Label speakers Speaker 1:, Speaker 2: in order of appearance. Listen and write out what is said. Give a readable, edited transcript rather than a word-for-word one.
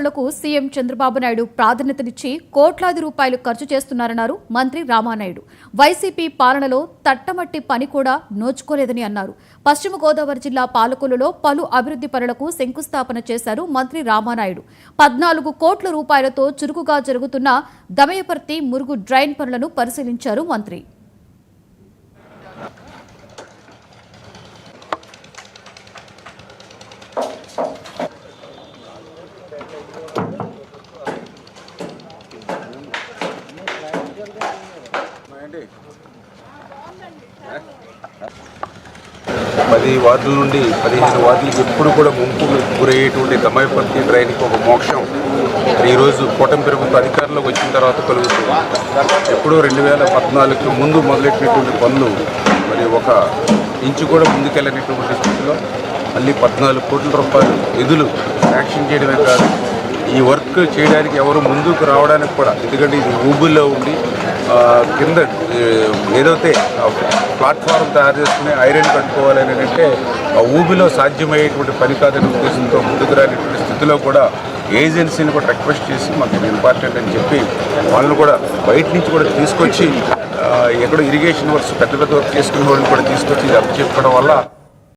Speaker 1: లకు సీఎం చంద్రబాబు నాయుడు ప్రాధాన్యతనిచ్చి కోట్లాది రూపాయలు ఖర్చు చేస్తున్నారన్నారు మంత్రి రామానాయుడు. వైసీపీ పాలనలో తట్టమట్టి పని కూడా నోచుకోలేదని అన్నారు. పశ్చిమ గోదావరి జిల్లా పాలకొల్లులో పలు అభివృద్ధి పనులకు శంకుస్థాపన చేశారు మంత్రి రామానాయుడు. 14 కోట్ల రూపాయలతో చురుకుగా జరుగుతున్న దమయపర్తి మురుగు డ్రైన్ పనులను పరిశీలించారు మంత్రి.
Speaker 2: పది వార్డుల నుండి 15 వార్డులకు ఎప్పుడు కూడా ముంపు గురయ్యేటువంటి దమయపర్తి డ్రైన్కి ఒక మోక్షం ఈరోజు కూటమి ప్రభుత్వ అధికారంలోకి వచ్చిన తర్వాత కలుగుతుంది. ఎప్పుడో 2014 ముందు మొదలెట్టినటువంటి పనులు మరి ఒక ఇంచు కూడా ముందుకెళ్ళినటువంటి స్థితిలో మళ్ళీ 14 కోట్ల రూపాయలు నిధులు శాంక్షన్ చేయడమే కాదు, ఈ వర్క్ చేయడానికి ఎవరు ముందుకు రావడానికి కూడా, ఎందుకంటే ఇది ఊబుల్లో ఉండి కింద ఏదైతే ప్లాట్ఫారం తయారు చేసుకుని ఐరన్ కట్టుకోవాలని అంటే ఆ ఊబిలో సాధ్యమయ్యేటువంటి పని కాదనే ఉద్దేశంతో ముందుకు రానిటువంటి స్థితిలో కూడా ఏజెన్సీని కూడా రిక్వెస్ట్ చేసి మాకు ఇది ఇంపార్టెంట్ అని చెప్పి వాళ్ళని కూడా బయట నుంచి కూడా తీసుకొచ్చి ఎక్కడో ఇరిగేషన్ వర్క్స్ పెద్ద వర్క్ చేసుకునే వాళ్ళని కూడా తీసుకొచ్చి ఇది అప్పచెప్పడం వల్ల